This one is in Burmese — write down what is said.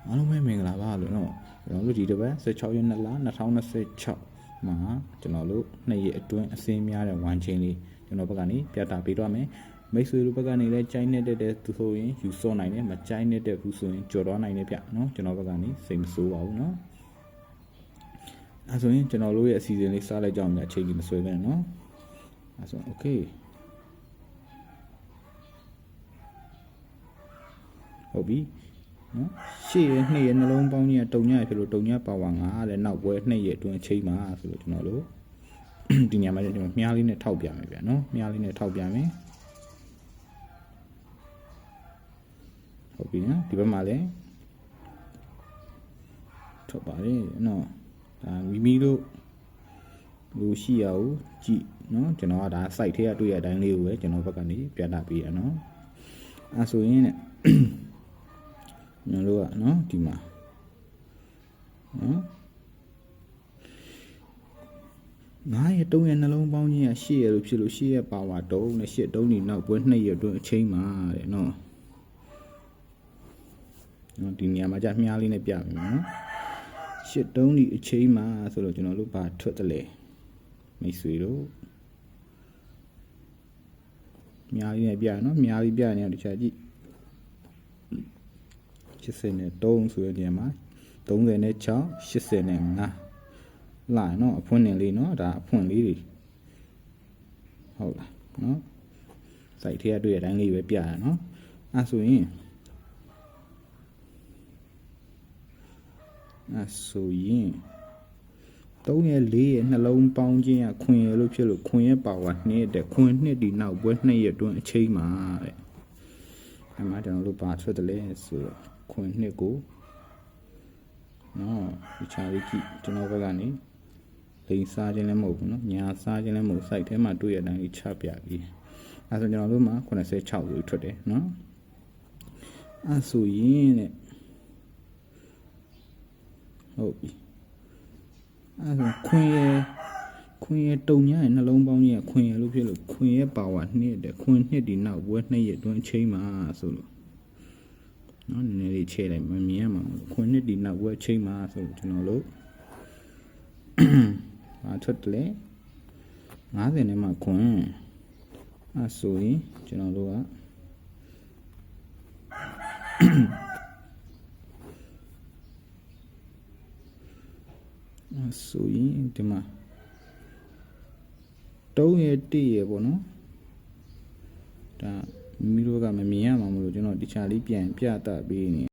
အားလုံးပဲမင်္ဂလာပါလို့နော်ကျွန်တော်တို့ဒီတစ်ပတ်16ရက်2လ2026မှာကျွန်တော်တို့2ရက်အတွင်းအစင်းများတဲ့1 chain လေးကျွန်တော်ဘက်ကနေပြသပေးတော့မယ်မိတ်ဆွေတို့ဘက်ကနေလည်းကြိုင်းနေတဲ့သူဆိုရင်ယူစောနိုင်တယ်မကြိုင်းနေတဲ့ဘူးဆိုရင်ကြော်တော့နိုင်တယ်ဗျနော်ကျွန်တော်ဘက်ကနေစိတ်မဆိုးပါဘူးနော်အဲဆိုရင်ကျွန်တော်တို့ရဲ့အစီအစဉ်လေးစလိုက်ကြအောင်ညအချိန်ကြီးမဆွဲပဲနော်အဲဆို okay ဟုတ်ပြီနော်ရှေ့ရဲ့2ရက်နှလုံးပေါင်းကြီးကတုံညရဖြစ်လို့တုံညပါဝါ9တဲ့နောက်ပွဲ2ရက်အတွင်းအချိန်မှာဆိုလို့ကျွန်တော်တို့ဒီညမှာကျွန်တော်မြားလေးနဲ့ထောက်ပြမယ်ဗျာနော်မြားလေးနဲ့ထောက်ပြမယ်ဟုတ်ပြီနော်ဒီဘက်မှာလည်းထုတ်ပါလေနော်ဒါမိမိတို့လူရှိရအောင်ကြည့်နော်ကျွန်တော်ကဒါ site ထဲကတွေ့ရတဲ့အတိုင်းလေးကိုပဲကျွန်တော်ဘက်ကနေပြသပေးရနော်အဲဆိုရင်เนี่ยကျွန်တော်တို့ကနော်ဒီမှာနော်9ရက်3ရက်နှလုံးပေါင်းခြင်းက8ရက်လို့ဖြစ်လို့8ရက်ပါဝါ3နဲ့8 3ဒီနောက်ပွဲ2ရက်အတွင်းအချိန်မှာတဲ့နော်ဒီနေရာမှာじゃမြားလေးနဲ့ပြမယ်နော်8 3ဒီအချိန်မှာဆိုတော့ကျွန်တော်တို့ဘာထွက်တယ်လဲမိတ်ဆွေတို့မြားလေးနဲ့ပြနော်မြားလေးပြနေတော့တခြားကြည့်83ဆိုတဲ့နေရာမှာ36 85လာနော်အဖွင့်နေလေးနော်ဒါအဖွင့်လေးတွေဟုတ်လားနော်စိုက်ထဲကတွေ့ရတိုင်းလေးပဲပြရနော်အဲဆိုရင်3ရက်4ရက်နှလုံးပေါင်းခြင်းကခွင်ရလို့ဖြစ်လို့ခွင်ရဲ့ပါဝါ2တဲ့ခွင်2ဒီနောက်ပွဲ2ရက်အတွင်းအချိန်မှာတဲ့အဲ့မှာကျွန်တော်တို့ပါထွက်တယ်လဲဆိုတော့ခွင်2ကိုနော်ဒီချာလေးကြည့်ကျွန်တော်ဘက်ကနေလိန်စားခြင်းလည်းမဟုတ်ဘူးနော်ညာစားခြင်းလည်းမဟုတ် site ထဲမှာတွေ့ရတဲ့အတိုင်းချပြပြီးအဲဆိုကျွန်တော်တို့မှာ86လို့ထွက်တယ်နော်အဲဆိုရင်တဲ့ဟုတ်ပြီအဲဆိုခွင်ရတုံညာရဲ့နှလုံးပေါင်းကြီးကခွင်ရလို့ဖြစ်လို့ခွင်ရဲ့ပါဝါ2တဲ့ခွင်2ဒီနောက်ဘွဲ2ရက်အတွင်းအချိန်မှာဆိုလို့နော်နည်းနည်းလေးချဲလိုက်မမြင်ရမှာခွင်2ဒီနောက်ဘွဲအချိန်မှာဆိုလို့ကျွန်တော်တို့ဘာထွက်တယ်50နဲ့မှခွင်အဲဆိုရင်ကျွန်တော်တို့ကဆိုရင်ဒီမှာ3ရက်1ရက်ပေါ့နော်ဒါမိမိတို့ကမမြင်ရမှာမလို့ကျွန်တော်တခြားလေးပြန်ပြသပေးနေ